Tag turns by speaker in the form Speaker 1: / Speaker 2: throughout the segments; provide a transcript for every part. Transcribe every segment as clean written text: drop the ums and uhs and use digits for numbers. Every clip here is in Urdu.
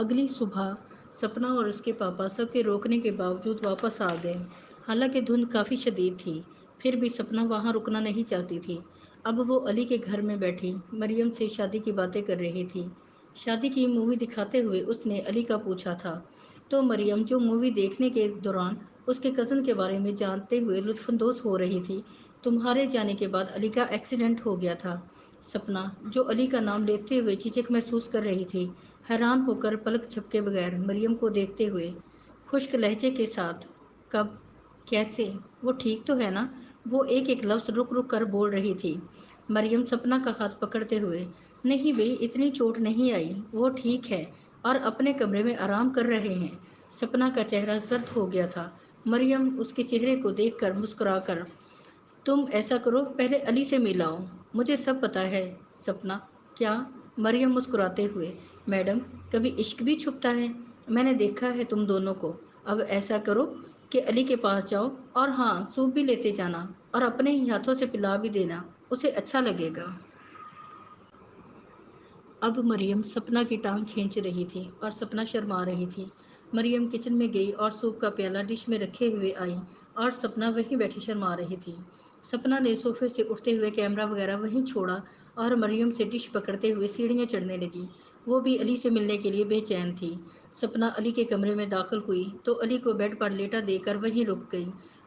Speaker 1: اگلی صبح سپنا اور اس کے پاپا سب کے روکنے کے باوجود واپس آ گئے۔ حالانکہ دھند کافی شدید تھی، پھر بھی سپنا وہاں رکنا نہیں چاہتی تھی۔ اب وہ علی کے گھر میں بیٹھی مریم سے شادی کی باتیں کر رہی تھی۔ شادی کی مووی دکھاتے ہوئے اس نے علی کا پوچھا تھا تو مریم، جو مووی دیکھنے کے دوران اس کے کزن کے بارے میں جانتے ہوئے لطف اندوز ہو رہی تھی، تمہارے جانے کے بعد علی کا ایکسیڈنٹ ہو گیا تھا۔ سپنا، جو علی کا نام لیتے ہوئے جھجک محسوس کر رہی تھی، حیران ہو کر پلک جھپکے بغیر مریم کو دیکھتے ہوئے خشک لہجے کے ساتھ، کب، کیسے، وہ ٹھیک تو ہے نا؟ وہ ایک ایک لفظ رک رک کر بول رہی تھی۔ مریم سپنا کا ہاتھ پکڑتے ہوئے، نہیں بے، اتنی چوٹ نہیں آئی، وہ ٹھیک ہے اور اپنے کمرے میں آرام کر رہے ہیں۔ سپنا کا چہرہ زرد ہو گیا تھا۔ مریم اس کے چہرے کو دیکھ کر مسکرا کر، تم ایسا کرو، پہلے علی سے ملاؤ، مجھے سب پتا ہے۔ سپنا، کیا؟ مریم مسکراتے ہوئے، میڈم، کبھی عشق بھی چھپتا ہے، میں نے دیکھا ہے تم دونوں کو۔ اب ایسا کرو کہ علی کے پاس جاؤ، اور ہاں، سوپ بھی لیتے جانا اور اپنے ہی ہاتھوں سے پلا بھی دینا، اسے اچھا لگے گا۔ اب مریم سپنا کی ٹانگ کھینچ رہی تھی اور سپنا شرما رہی تھی۔ مریم کچن میں گئی اور سوپ کا پیالہ ڈش میں رکھے ہوئے آئی اور سپنا وہیں بیٹھی شرما رہی تھی۔ سپنا نے صوفے سے اٹھتے ہوئے کیمرہ وغیرہ وہیں چھوڑا اور مریم سے ڈش پکڑتے ہوئے سیڑھیاں چڑھنے لگی۔ وہ بھی علی سے ملنے کے لیے بے چین تھی۔ سپنا علی کے کمرے میں داخل ہوئی تو علی کو بیڈ پر لیٹا دیکھ کر وہیں رک گئی۔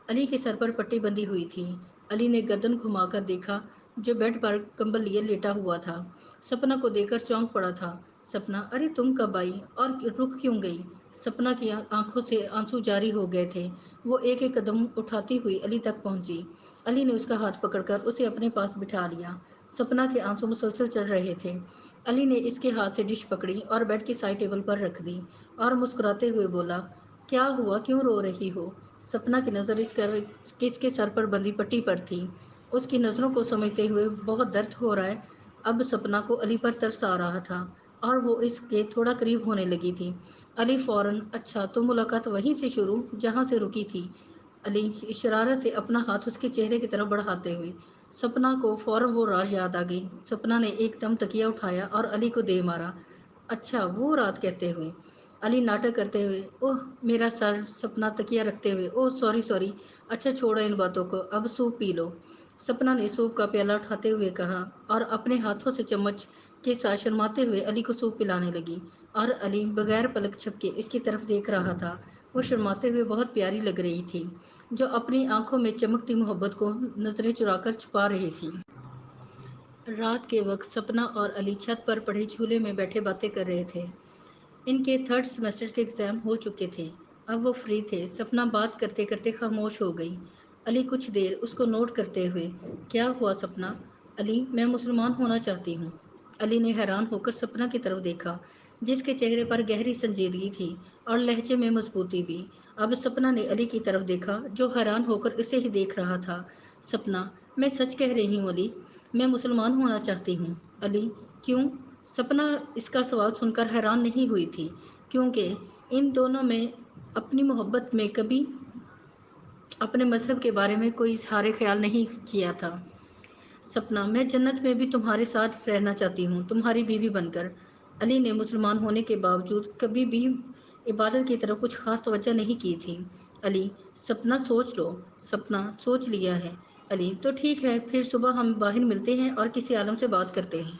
Speaker 1: علی کے سر پر پٹی بندھی ہوئی تھی۔ علی نے گردن گھما کر دیکھا، جو بیڈ پر کمبل لیے لیٹا ہوا تھا۔ سپنا کو دیکھ کر چونک پڑا تھا۔ سپنا، ارے تم کب آئی اور رک کیوں گئی؟ سپنا کی آنکھوں سے آنسو جاری ہو گئے تھے۔ وہ ایک ایک قدم اٹھاتی ہوئی علی تک پہنچی۔ علی نے اس کا ہاتھ پکڑ کر اسے اپنے پاس بٹھا لیا۔ سپنا کے آنسو مسلسل چڑھ رہے تھے۔ علی نے اس کے ہاتھ سے ڈش پکڑی اور بیڈ کی سائڈ ٹیبل پر رکھ دی اور مسکراتے ہوئے بولا، کیا ہوا، کیوں رو رہی ہو؟ سپنا کی نظر اس کے سر پر بندھی پٹی پر تھی۔ اس کی نظروں کو سمجھتے ہوئے، بہت درد ہو رہا ہے۔ اب سپنا کو علی پر ترس آ رہا تھا اور وہ اس کے تھوڑا قریب ہونے لگی تھی۔ علی فوراً، اچھا تو ملاقات وہیں سے شروع جہاں سے رکی تھی؟ علی شرارت سے اپنا ہاتھ اس کے چہرے کی طرف بڑھاتے ہوئے۔ سپنا کو فوراً وہ رات یاد آ گئی۔ سپنا نے ایک دم تکیہ اٹھایا اور علی کو دے مارا۔ اچھا وہ رات کہتے ہوئے علی ناٹک کرتے ہوئے، اوہ میرا سر۔ سپنا تکیہ رکھتے ہوئے، اوہ سوری، اچھا چھوڑو ان باتوں کو، اب سوپ پی لو۔ سپنا نے سوپ کا پیالہ اٹھاتے ہوئے کہا اور اپنے ہاتھوں سے چمچ کے ساتھ شرماتے ہوئے علی کو سوپ پلانے لگی، اور علی بغیر پلک جھپکے اس کی طرف دیکھ رہا تھا۔ وہ شرماتے ہوئے بہت پیاری لگ رہی تھی، جو اپنی آنکھوں میں چمکتی محبت کو نظریں چرا کر چھپا رہی تھی۔ رات کے وقت سپنا اور علی چھت پر پڑے جھولے میں بیٹھے باتیں کر رہے تھے۔ ان کے تھرڈ سیمسٹر کے ایگزام ہو چکے تھے۔ اب وہ فری تھے۔ سپنا بات کرتے کرتے خاموش ہو گئی۔ علی کچھ دیر اس کو نوٹ کرتے ہوئے، کیا ہوا سپنا؟ علی، میں مسلمان ہونا چاہتی ہوں۔ علی نے حیران ہو کر سپنا کی طرف دیکھا، جس کے چہرے پر گہری سنجیدگی تھی اور لہجے میں مضبوطی بھی۔ اب سپنا نے علی کی طرف دیکھا، جو حیران ہو کر اسے ہی دیکھ رہا تھا۔ سپنا، میں سچ کہہ رہی ہوں علی، میں مسلمان ہونا چاہتی ہوں۔ علی، کیوں؟ سپنا اس کا سوال سن کر حیران نہیں ہوئی تھی، کیونکہ ان دونوں میں اپنی محبت میں کبھی اپنے مذہب کے بارے میں کوئی اظہار خیال نہیں کیا تھا۔ سپنا، میں جنت میں بھی تمہارے ساتھ رہنا چاہتی ہوں، تمہاری بیوی بن کر۔ علی نے مسلمان ہونے کے باوجود کبھی بھی عبادت کی طرف کچھ خاص توجہ نہیں کی تھی۔ علی، سپنا سوچ لو۔ سپنا، سوچ لیا ہے۔ علی، تو ٹھیک ہے، پھر صبح ہم باہر ملتے ہیں اور کسی عالم سے بات کرتے ہیں۔